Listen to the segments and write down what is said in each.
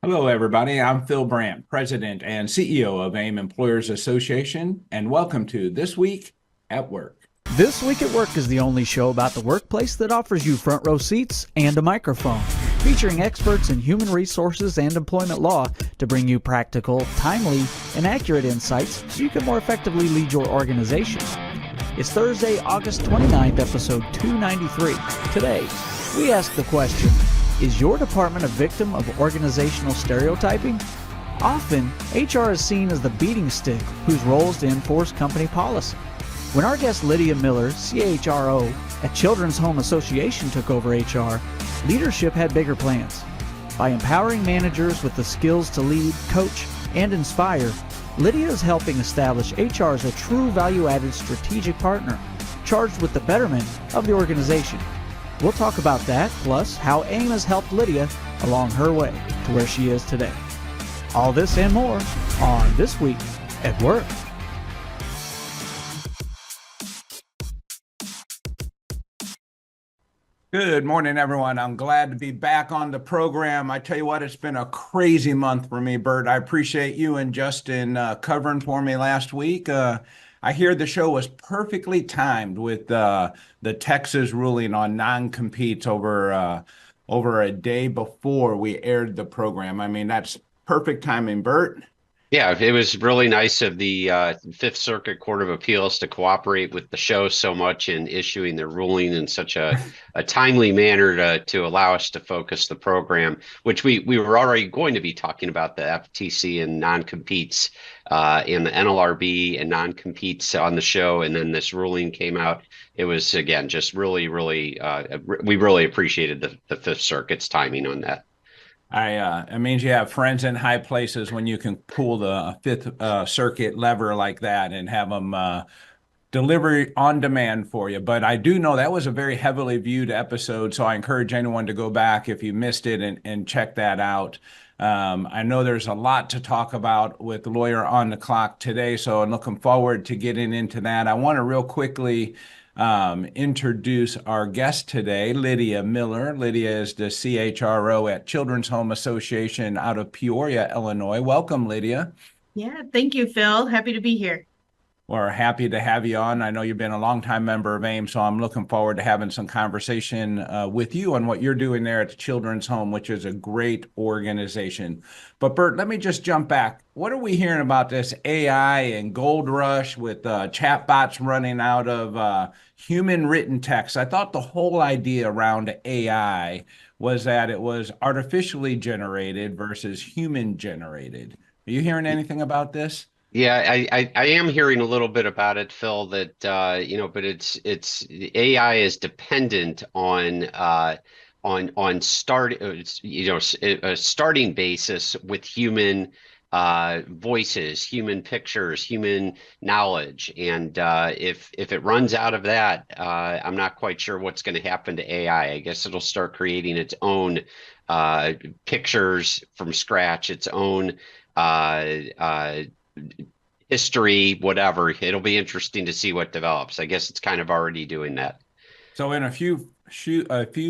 Hello, everybody. I'm Phil Brandt, President and CEO of AIM Employers Association, and welcome to This Week at Work. This Week at Work is the only show about the workplace that offers you front row seats and a microphone, featuring experts in human resources and employment law to bring you practical, timely, and accurate insights so you can more effectively lead your organization. It's Thursday, August 29th, episode 293. Today, we ask the question, is your department a victim of organizational stereotyping? Often, HR is seen as the beating stick whose role is to enforce company policy. When our guest Lydia Miller, CHRO at Children's Home Association took over HR, leadership had bigger plans. By empowering managers with the skills to lead, coach, and inspire, Lydia is helping establish HR as a true value-added strategic partner, charged with the betterment of the organization. We'll talk about that, plus how AIM has helped Lydia along her way to where she is today. All this and more on This Week at Work. Good morning, everyone. I'm glad to be back on the program. I tell you what, it's been a crazy month for me, Bert. I appreciate you and Justin covering for me last week. I hear the show was perfectly timed with the Texas ruling on non-competes over a day before we aired the program. I mean, that's perfect timing, Bert. Yeah, it was really nice of the Fifth Circuit Court of Appeals to cooperate with the show so much in issuing the ruling in such a timely manner to allow us to focus the program, which we were already going to be talking about the FTC and non-competes and the NLRB and non-competes on the show. And then this ruling came out. It was, again, just really, we really appreciated the Fifth Circuit's timing on that. It means you have friends in high places when you can pull the Fifth Circuit lever like that and have them deliver on demand for you. But I do know that was a very heavily viewed episode, so I encourage anyone to go back if you missed it and check that out. I know there's a lot to talk about with the lawyer on the clock today, so I'm looking forward to getting into that. I want to real quickly introduce our guest today, Lydia Miller. Lydia is the CHRO at Children's Home Association out of Peoria, Illinois. Welcome, Lydia. Yeah, thank you, Phil. Happy to be here. We're happy to have you on. I know you've been a longtime member of AIM, so I'm looking forward to having some conversation with you on what you're doing there at the Children's Home, which is a great organization. But Bert, let me just jump back. What are we hearing about this AI and gold rush with chatbots running out of human written text? I thought the whole idea around AI was that it was artificially generated versus human generated. Are you hearing anything about this? Yeah, I am hearing a little bit about it, Phil, that but it's AI is dependent on a starting basis with human voices, human pictures, human knowledge. And if it runs out of that, I'm not quite sure what's going to happen to AI. I guess it'll start creating its own pictures from scratch, its own history, whatever. It'll be interesting to see what develops. I guess it's kind of already doing that. So in a few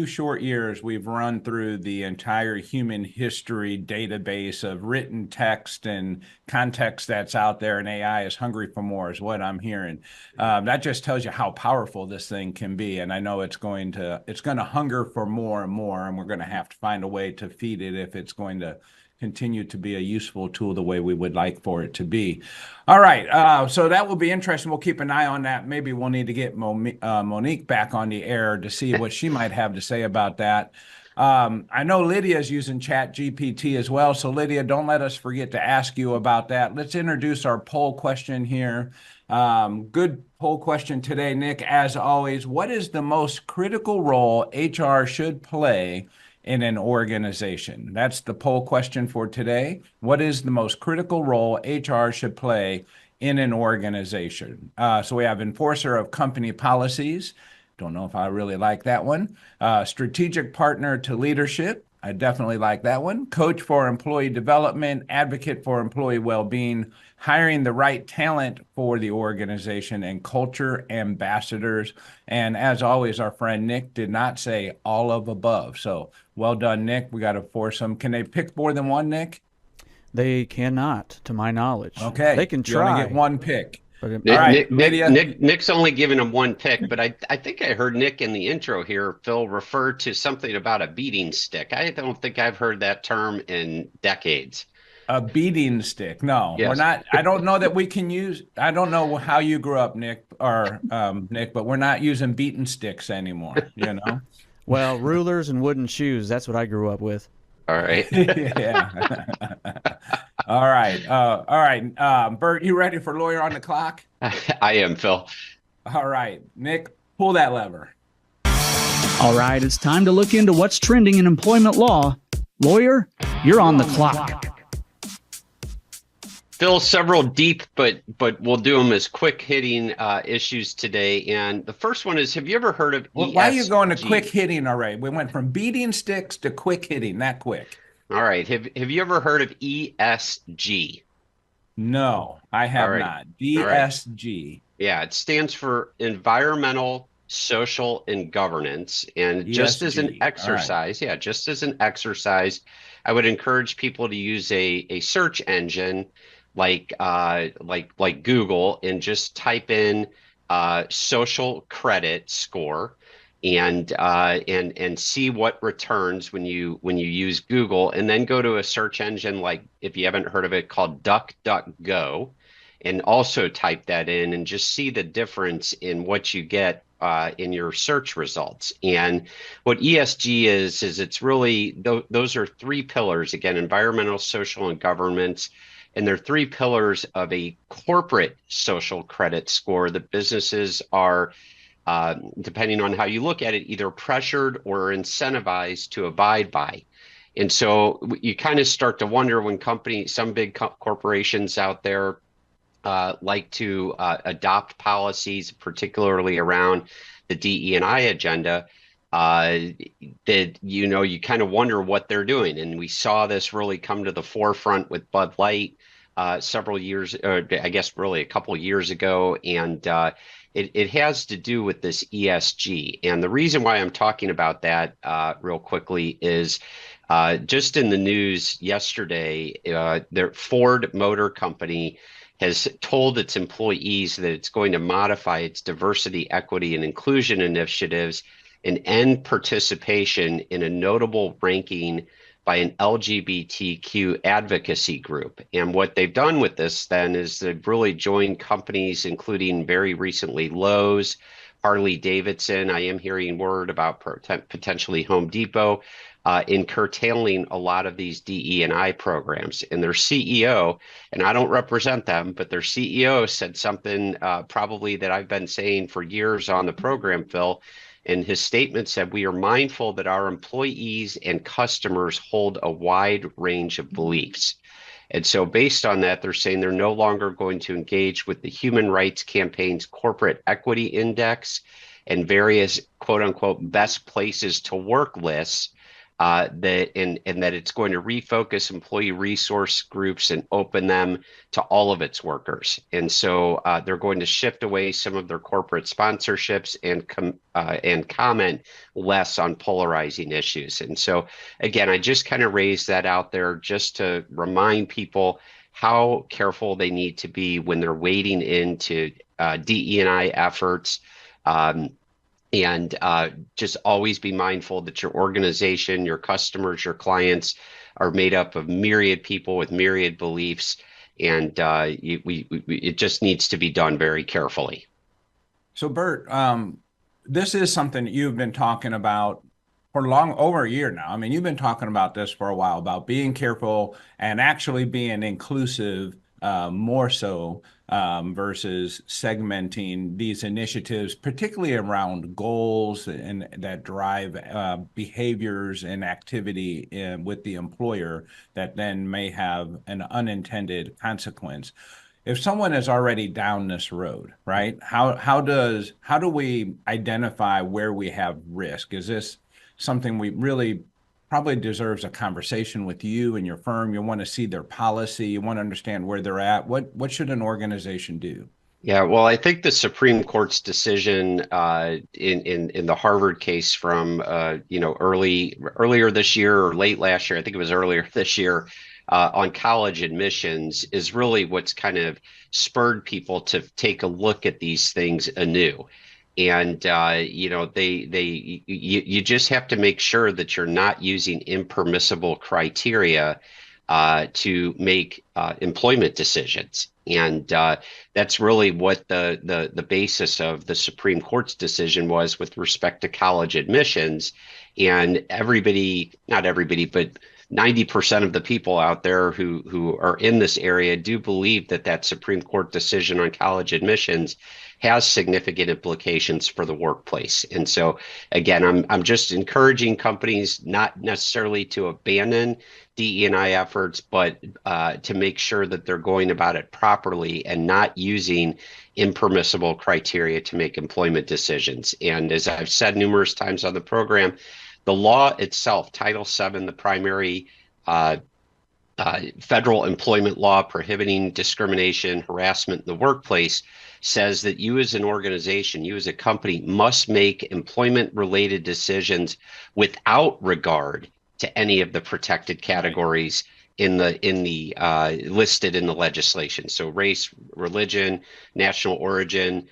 short years, we've run through the entire human history database of written text and context that's out there, and AI is hungry for more, is what I'm hearing. That just tells you how powerful this thing can be, and I know it's going to hunger for more and more, and we're going to have to find a way to feed it if it's going to continue to be a useful tool the way we would like for it to be. All right, so that will be interesting. We'll keep an eye on that. Maybe we'll need to get Monique back on the air to see what she might have to say about that. I know Lydia is using ChatGPT as well, so Lydia, don't let us forget to ask you about that. Let's introduce our poll question here. Good poll question today, Nick. As always, what is the most critical role HR should play in an organization? That's the poll question for today. What is the most critical role HR should play in an organization? So we have enforcer of company policies. Don't know if I really like that one. Strategic partner to leadership. I definitely like that one. Coach for employee development, advocate for employee well-being, hiring the right talent for the organization, and culture ambassadors. And as always, our friend Nick did not say all of above. So Well done, Nick. We got a foursome. Can they pick more than one, Nick? They cannot, to my knowledge. Okay. They can You only try. get one pick. But All right, Lydia. Nick's only given him one pick, but I think I heard Nick in the intro here, Phil, refer to something about a beating stick. I don't think I've heard that term in decades. A beating stick. No, we're Yes. not. I don't know that we can use. I don't know how you grew up, Nick, but we're not using beating sticks anymore. You know. Well, rulers and wooden shoes. That's what I grew up with. All right. Yeah. All right. All right. Bert, you ready for Lawyer on the Clock? I am, Phil. All right. Nick, pull that lever. All right, it's time to look into what's trending in employment law. Lawyer, you're on the clock. Phil, several deep, but we'll do them as quick hitting issues today. And the first one is, have you ever heard of ESG? Why are you going to quick hitting already? We went from beating sticks to quick hitting, that quick. All right. Have you ever heard of ESG? No, I have not. ESG. Yeah, it stands for Environmental, Social, and Governance. And just as an exercise, just as an exercise, I would encourage people to use a search engine like Google and just type in social credit score and see what returns when you use Google, and then go to a search engine like, if you haven't heard of it, called DuckDuckGo, and also type that in and just see the difference in what you get in your search results. And what ESG is it's really, those are three pillars, again, environmental, social, and governance. And they're three pillars of a corporate social credit score that businesses are, depending on how you look at it, either pressured or incentivized to abide by. And so you kind of start to wonder when some big corporations out there like to adopt policies, particularly around the DE&I agenda, that, you kind of wonder what they're doing. And we saw this really come to the forefront with Bud Light several years, or I guess really a couple of years ago. And it has to do with this ESG. And the reason why I'm talking about that real quickly is just in the news yesterday, their Ford Motor Company has told its employees that it's going to modify its diversity, equity, and inclusion initiatives and end participation in a notable ranking by an LGBTQ advocacy group. And what they've done with this then is they've really joined companies, including very recently Lowe's, Harley Davidson. I am hearing word about potentially Home Depot in curtailing a lot of these DE&I programs. And their CEO, and I don't represent them, but their CEO said something probably that I've been saying for years on the program, Phil. And his statement said, "We are mindful that our employees and customers hold a wide range of beliefs." And so based on that, they're saying they're no longer going to engage with the Human Rights Campaign's Corporate Equity Index and various quote unquote best places to work lists, that it's going to refocus employee resource groups and open them to all of its workers. And so they're going to shift away some of their corporate sponsorships and comment less on polarizing issues. And so again, I just kind of raised that out there just to remind people how careful they need to be when they're wading into DE&I efforts. And just always be mindful that your organization, your customers, your clients are made up of myriad people with myriad beliefs, and it just needs to be done very carefully. So, Bert, this is something that you've been talking about for over a year now. I mean, you've been talking about this for a while, about being careful and actually being inclusive, more so versus segmenting these initiatives, particularly around goals and that drive behaviors and activity with the employer that then may have an unintended consequence. If someone is already down this road, right? How do we identify where we have risk? Is this something we really probably deserves a conversation with you and your firm? You want to see their policy. You want to understand where they're at. What should an organization do? Yeah, well, I think the Supreme Court's decision in the Harvard case from earlier this year or late last year, I think it was earlier this year, on college admissions is really what's kind of spurred people to take a look at these things anew. And you just have to make sure that you're not using impermissible criteria to make employment decisions. And that's really what the basis of the Supreme Court's decision was with respect to college admissions. And everybody, not everybody, but 90% of the people out there who are in this area do believe that that Supreme Court decision on college admissions has significant implications for the workplace. And so again, I'm just encouraging companies not necessarily to abandon DE&I efforts, but to make sure that they're going about it properly and not using impermissible criteria to make employment decisions. And as I've said numerous times on the program, the law itself, Title VII, the primary federal employment law prohibiting discrimination, harassment in the workplace, says that you as an organization, you as a company, must make employment-related decisions without regard to any of the protected categories in the listed in the legislation. So race, religion, national origin,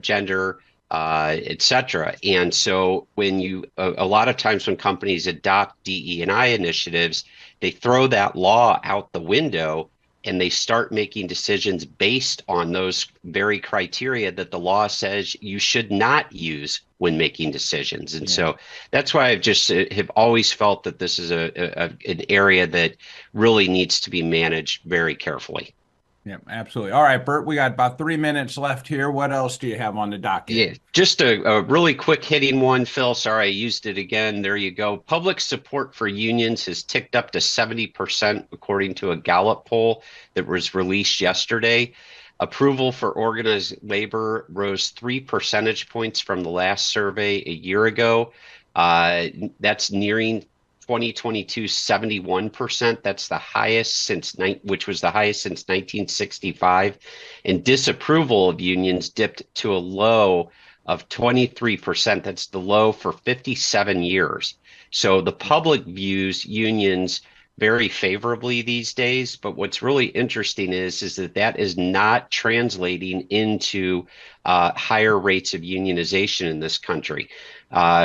gender, etc. And so when a lot of times when companies adopt DE&I initiatives, they throw that law out the window and they start making decisions based on those very criteria that the law says you should not use when making decisions. And so that's why I've just have always felt that this is an area that really needs to be managed very carefully. Yeah, absolutely. All right, Bert, we got about 3 minutes left here. What else do you have on the docket? Yeah, just a really quick hitting one, Phil. Sorry, I used it again. There you go. Public support for unions has ticked up to 70%, according to a Gallup poll that was released yesterday. Approval for organized labor rose 3 percentage points from the last survey a year ago. That's nearing 2022 71%. That's the highest which was the highest since 1965. And disapproval of unions dipped to a low of 23%. That's the low for 57 years. So the public views unions very favorably these days. But what's really interesting is that is not translating into higher rates of unionization in this country.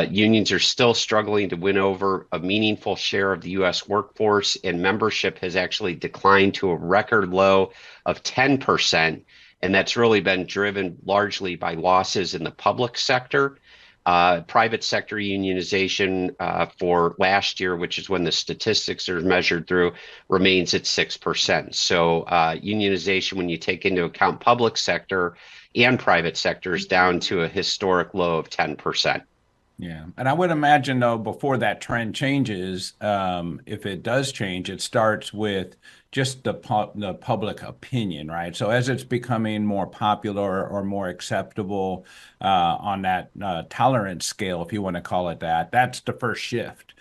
Unions are still struggling to win over a meaningful share of the U.S. workforce, and membership has actually declined to a record low of 10%. And that's really been driven largely by losses in the public sector. Private sector unionization for last year, which is when the statistics are measured through, remains at 6%. So unionization, when you take into account public sector and private sector, is down to a historic low of 10%. Yeah. And I would imagine, though, before that trend changes, if it does change, it starts with just the public opinion, right? So as it's becoming more popular or more acceptable on that tolerance scale, if you want to call it that, that's the first shift.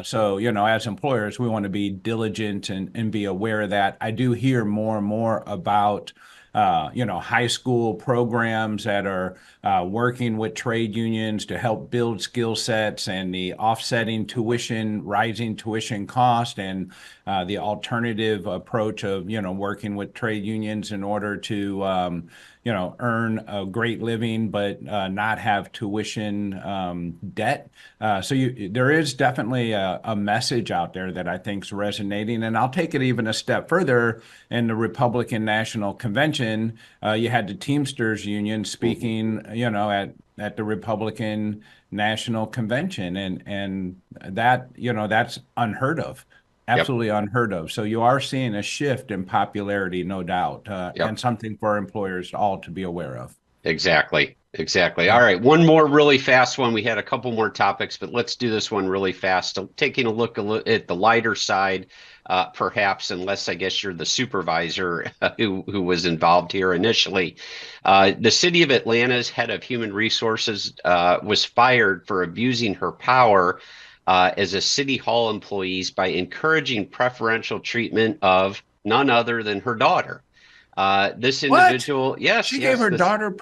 So, as employers, we want to be diligent and be aware of that. I do hear more and more about high school programs that are working with trade unions to help build skill sets, and the offsetting rising tuition cost, and the alternative approach of, working with trade unions in order to, earn a great living, but not have tuition debt. So there is definitely a message out there that I think is resonating. And I'll take it even a step further. In the Republican National Convention, you had the Teamsters Union speaking, at the Republican National Convention, and that, that's unheard of. Absolutely unheard of. So you are seeing a shift in popularity, no doubt, and something for employers all to be aware of. Exactly. All right. One more really fast one. We had a couple more topics, but let's do this one really fast. Taking a look at the lighter side, perhaps, unless I guess you're the supervisor who was involved here initially. The city of Atlanta's head of human resources was fired for abusing her power as a city hall employee by encouraging preferential treatment of none other than her daughter. This What? individual, yes, She gave yes, her daughter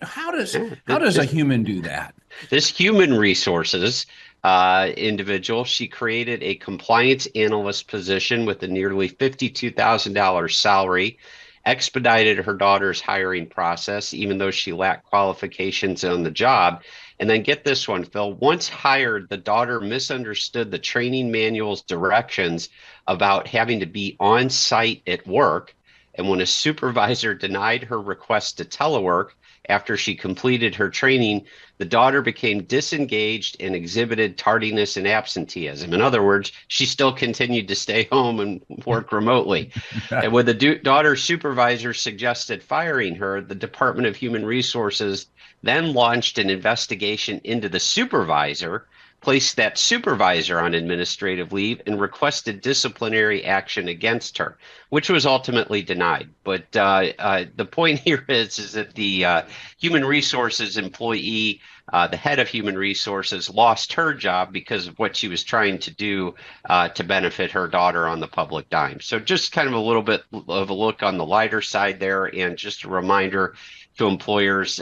how does yeah, a human do that? this human resources individual, she created a compliance analyst position with a nearly $52,000 salary, expedited her daughter's hiring process, even though she lacked qualifications on the job. And then get this one, Phil. Once hired, the daughter misunderstood the training manual's directions about having to be on site at work. And when a supervisor denied her request to telework after she completed her training, the daughter became disengaged and exhibited tardiness and absenteeism. In other words, she still continued to stay home and work remotely. And when the daughter's supervisor suggested firing her, the Department of Human Resources then launched an investigation into the supervisor, placed that supervisor on administrative leave, and requested disciplinary action against her, which was ultimately denied. But the point here is that the human resources employee, the head of human resources, lost her job because of what she was trying to do to benefit her daughter on the public dime. So just kind of a little bit of a look on the lighter side there, and just a reminder to employers,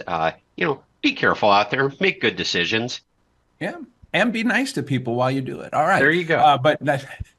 be careful out there, make good decisions. Yeah. And be nice to people while you do it. All right. There you go. But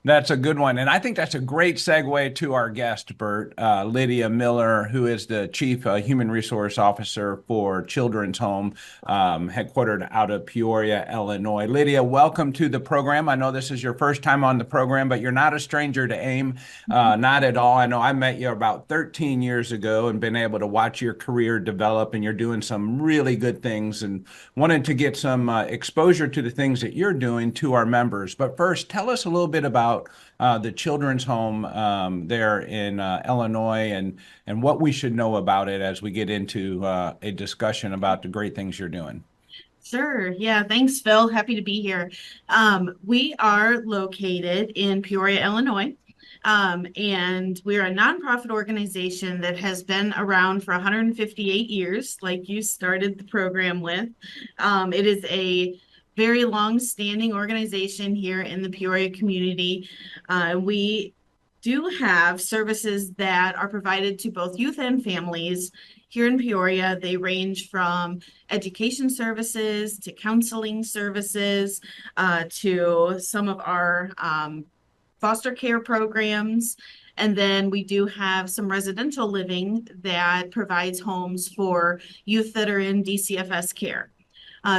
that's a good one. And I think that's a great segue to our guest, Bert, Lydia Miller, who is the Chief Human Resource Officer for Children's Home, headquartered out of Peoria, Illinois. Lydia, welcome to the program. I know this is your first time on the program, but you're not a stranger to AIM, not at all. I know I met you about 13 years ago and been able to watch your career develop, and you're doing some really good things, and wanted to get some exposure to the things that you're doing to our members. But first, tell us a little bit about the Children's Home there in Illinois, and what we should know about it as we get into a discussion about the great things you're doing. Sure. Yeah. Thanks, Phil. Happy to be here. We are located in Peoria, Illinois. And we're a nonprofit organization that has been around for 158 years, like you started the program with. It is a very long-standing organization here in the Peoria community. We do have services that are provided to both youth and families here in Peoria. They range from education services to counseling services to some of our foster care programs. And then we do have some residential living that provides homes for youth that are in DCFS care.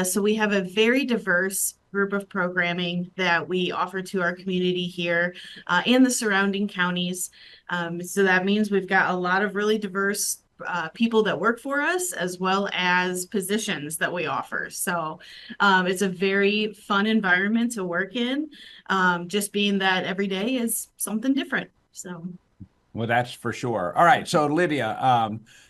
So we have a very diverse group of programming that we offer to our community here and the surrounding counties. So that means we've got a lot of really diverse people that work for us, as well as positions that we offer. So it's a very fun environment to work in, just being that every day is something different. So. Well, that's for sure. All right. So Lydia,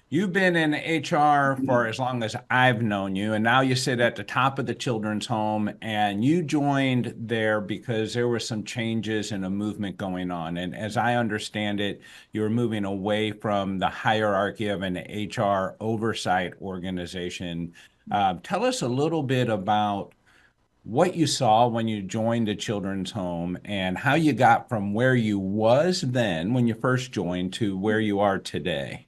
you've been in HR for as long as I've known you, and now you sit at the top of the Children's Home, and you joined there because there were some changes and a movement going on. And as I understand it, you were moving away from the hierarchy of an HR oversight organization. Tell us a little bit about what you saw when you joined the Children's Home and how you got from where you was then when you first joined to where you are today.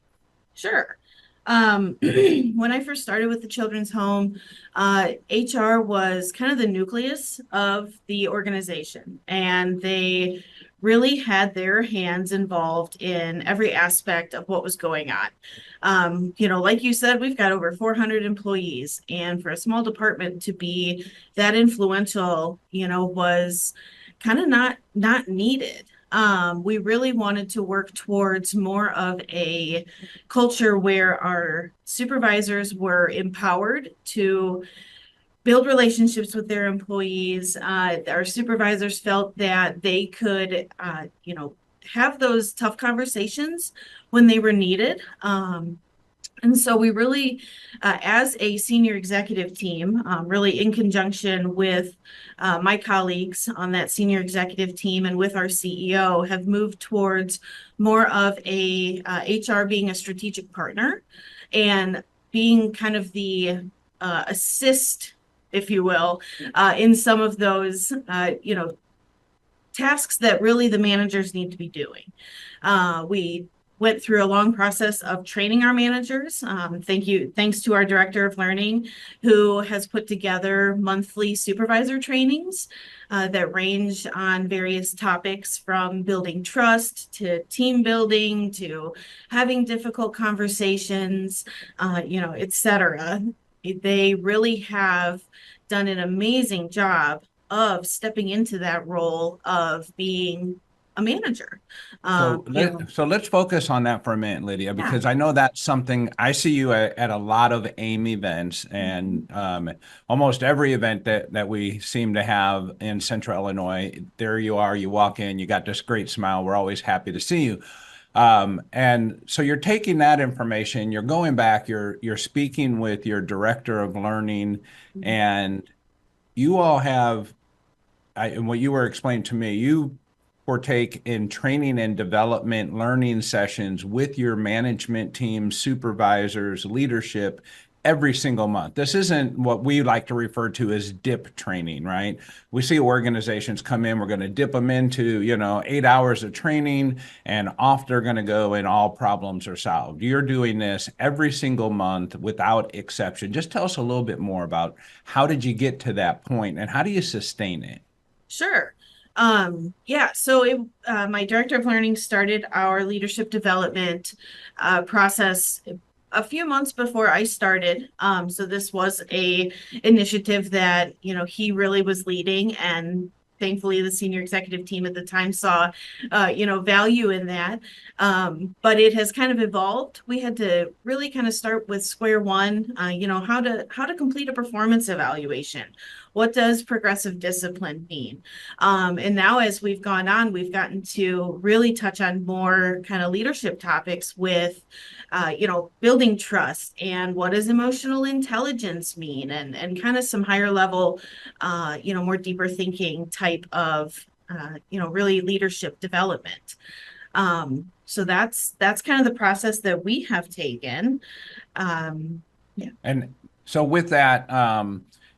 Sure. When I first started with the Children's Home, HR was kind of the nucleus of the organization, and they really had their hands involved in every aspect of what was going on. Like you said, we've got over 400 employees, and for a small department to be that influential, was kind of not needed. We really wanted to work towards more of a culture where our supervisors were empowered to build relationships with their employees. Our supervisors felt that they could, have those tough conversations when they were needed. And so we really, as a senior executive team, really in conjunction with my colleagues on that senior executive team and with our CEO, have moved towards more of a HR being a strategic partner and being kind of the assist, if you will, in some of those, tasks that really the managers need to be doing. We went through a long process of training our managers. Thanks to our director of learning, who has put together monthly supervisor trainings that range on various topics from building trust to team building to having difficult conversations, etc. They really have done an amazing job of stepping into that role of being a manager. So let's focus on that for a minute, Lydia, because I know that's something I see you at a lot of AIM events, and almost every event that we seem to have in Central Illinois. There you are, you walk in, you got this great smile. We're always happy to see you. And so you're taking that information, you're going back, you're speaking with your director of learning, and you all have, and what you were explaining to me, you partake in training and development learning sessions with your management team, supervisors, leadership every single month. This isn't what we like to refer to as dip training, right? We see organizations come in, we're going to dip them into, 8 hours of training, and off they're going to go and all problems are solved. You're doing this every single month without exception. Just tell us a little bit more about how did you get to that point and how do you sustain it? Sure. So my director of learning started our leadership development process a few months before I started. So this was a initiative that, he really was leading, and thankfully the senior executive team at the time saw, value in that. But it has kind of evolved. We had to really kind of start with square one, how to complete a performance evaluation. What does progressive discipline mean? And now as we've gone on, we've gotten to really touch on more kind of leadership topics with, building trust and what does emotional intelligence mean, and kind of some higher level, more deeper thinking type of, really leadership development. So that's kind of the process that we have taken. And so with that,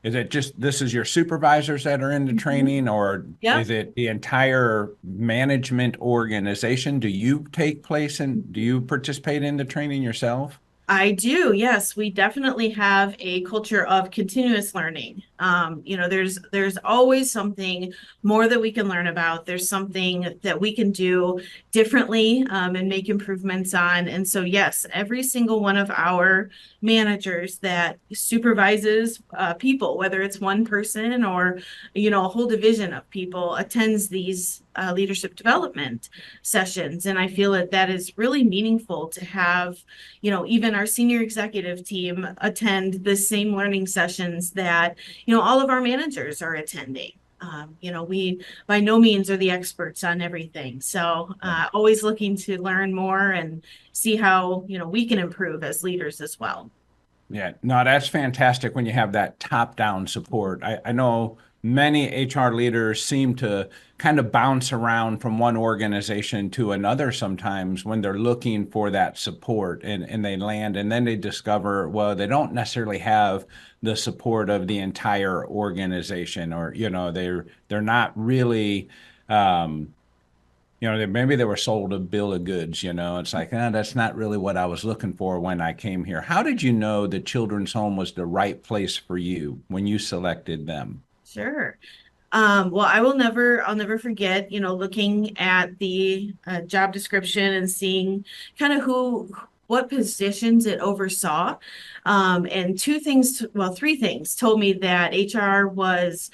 is it just this is your supervisors that are in the training, or is it the entire management organization? Do you do you participate in the training yourself? I do. Yes, we definitely have a culture of continuous learning. There's always something more that we can learn about. There's something that we can do differently, and make improvements on. And so, yes, every single one of our managers that supervises people, whether it's one person or, a whole division of people, attends these leadership development sessions. And I feel that is really meaningful to have, even our senior executive team attend the same learning sessions that, all of our managers are attending. We by no means are the experts on everything. So always looking to learn more and see how, we can improve as leaders as well. Yeah, no, that's fantastic when you have that top-down support. I know many HR leaders seem to kind of bounce around from one organization to another sometimes when they're looking for that support, and they land and then they discover, well, they don't necessarily have the support of the entire organization, or, they're not really, maybe they were sold a bill of goods, it's like, that's not really what I was looking for when I came here. How did you know the children's home was the right place for you when you selected them? Sure. Well, I'll never forget, looking at the job description and seeing kind of what positions it oversaw. And three things told me that HR was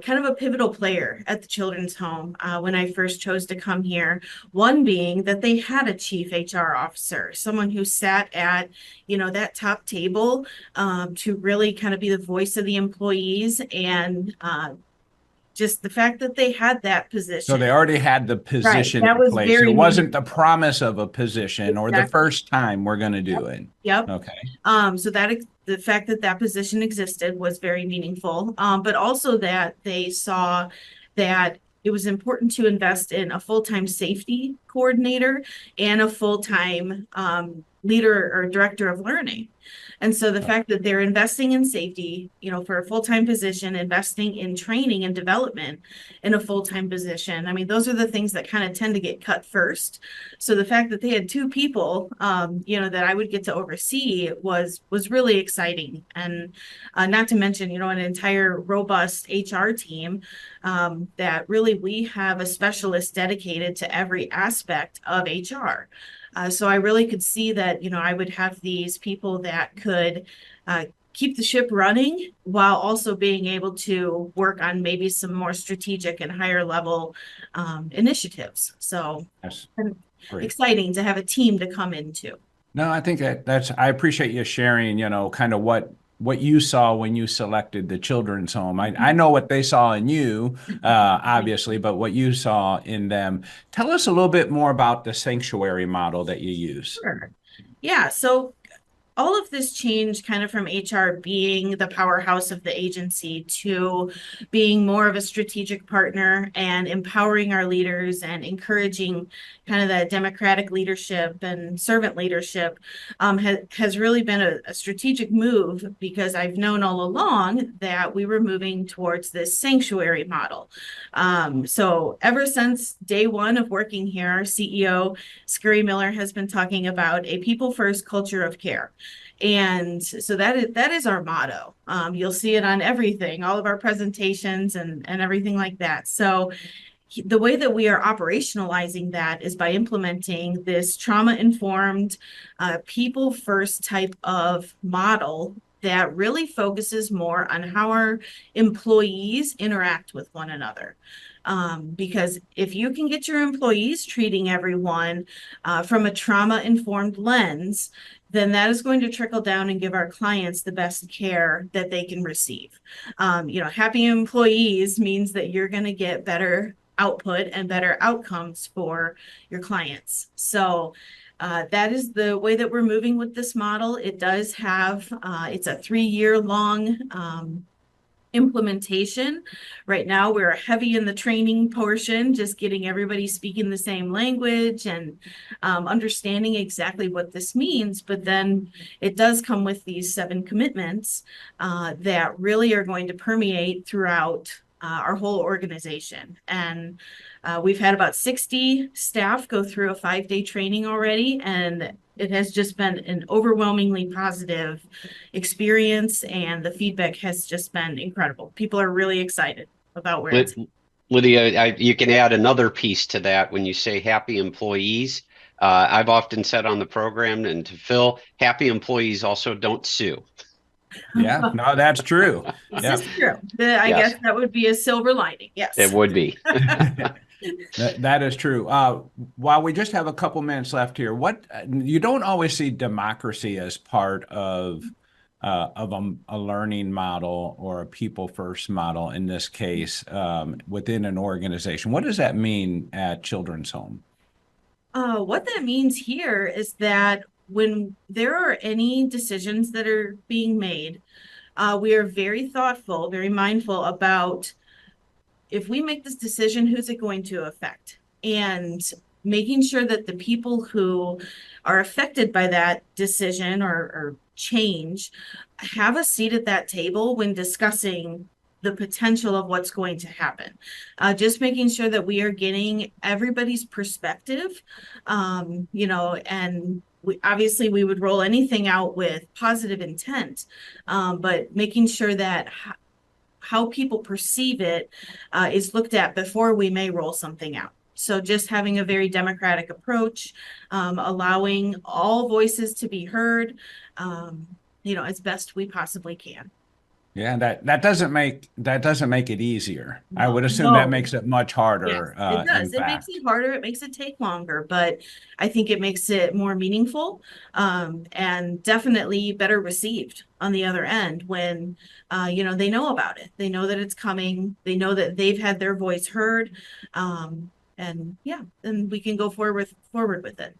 kind of a pivotal player at the children's home when I first chose to come here. One being that they had a chief HR officer, someone who sat at, that top table to really kind of be the voice of the employees, and just the fact that they had that position. So they already had the position that in was place. very It wasn't the promise of a position or the Exactly. first time we're going to do it. Yep. Okay. So the fact that position existed was very meaningful. But also that they saw that it was important to invest in a full-time safety coordinator and a full-time leader or director of learning. And so the fact that they're investing in safety, for a full-time position, investing in training and development in a full-time position, I mean, those are the things that kind of tend to get cut first. So the fact that they had two people, that I would get to oversee was really exciting. And not to mention, an entire robust HR team, that really we have a specialist dedicated to every aspect of HR. So I really could see that, I would have these people that could keep the ship running while also being able to work on maybe some more strategic and higher level initiatives. So Yes. Great. Exciting to have a team to come into. No, I think I appreciate you sharing, kind of what you saw when you selected the children's home. I know what they saw in you, obviously, but what you saw in them. Tell us a little bit more about the sanctuary model that you use. Sure. Yeah. So all of this change kind of from HR being the powerhouse of the agency to being more of a strategic partner and empowering our leaders and encouraging kind of that democratic leadership and servant leadership has really been a strategic move, because I've known all along that we were moving towards this sanctuary model. So ever since day one of working here, our CEO, Lydia Miller, has been talking about a people-first culture of care. And so that is our motto. You'll see it on everything, all of our presentations and everything like that. So the way that we are operationalizing that is by implementing this trauma-informed, people-first type of model that really focuses more on how our employees interact with one another. Because if you can get your employees treating everyone from a trauma-informed lens, then that is going to trickle down and give our clients the best care that they can receive. Happy employees means that you're going to get better output and better outcomes for your clients. So that is the way that we're moving with this model. It does have, it's a 3-year long implementation. Right now, we're heavy in the training portion, just getting everybody speaking the same language and understanding exactly what this means. But then it does come with these 7 commitments that really are going to permeate throughout our whole organization. And we've had about 60 staff go through a 5-day training already, and it has just been an overwhelmingly positive experience, and the feedback has just been incredible. People are really excited about where it's. Lydia, you can add another piece to that when you say happy employees. I've often said on the program, and to Phil, happy employees also don't sue. Yeah, no, that's true. This is true. I guess that would be a silver lining. Yes, it would be. That is true. While we just have a couple minutes left here, you don't always see democracy as part of a learning model or a people first model in this case within an organization. What does that mean at Children's Home? What that means here is that when there are any decisions that are being made, we are very thoughtful, very mindful about, if we make this decision, who's it going to affect? And making sure that the people who are affected by that decision or change have a seat at that table when discussing the potential of what's going to happen. Just making sure that we are getting everybody's perspective, and obviously we would roll anything out with positive intent, but making sure that how people perceive it is looked at before we may roll something out. So just having a very democratic approach, allowing all voices to be heard, as best we possibly can. Yeah, that doesn't make it easier. No, I would assume that makes it much harder. Yes, it does. It makes it harder. It makes it take longer, but I think it makes it more meaningful, and definitely better received on the other end when they know about it. They know that it's coming. They know that they've had their voice heard, and then we can go forward with it.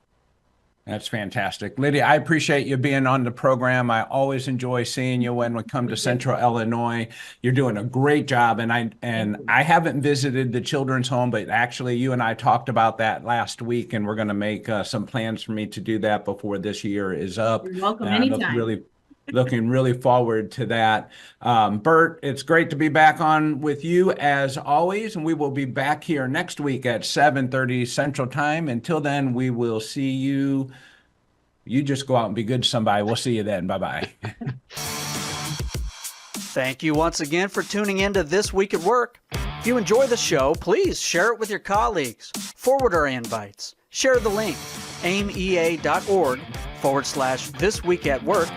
That's fantastic. Lydia, I appreciate you being on the program. I always enjoy seeing you when we come to Central Illinois. You're doing a great job. And I haven't visited the children's home, but actually you and I talked about that last week, and we're going to make some plans for me to do that before this year is up. You're welcome And anytime. Looking really forward to that. Bert, it's great to be back on with you as always, and we will be back here next week at 7:30 Central Time. Until then, we will see you. You just go out and be good to somebody. We'll see you then. Bye-bye. Thank you once again for tuning in to This Week at Work. If you enjoy the show, please share it with your colleagues. Forward our invites. Share the link, aimea.org/This Week at Work,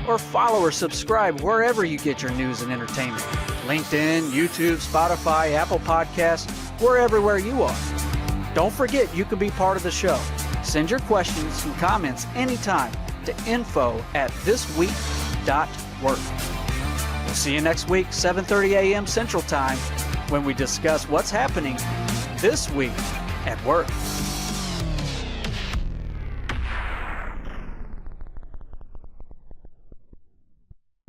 or follow or subscribe wherever you get your news and entertainment. LinkedIn, YouTube, Spotify, Apple Podcasts, we're everywhere you are. Don't forget you can be part of the show. Send your questions and comments anytime to info@thisweek.work. We'll see you next week, 7:30 a.m. Central Time, when we discuss what's happening this week at work.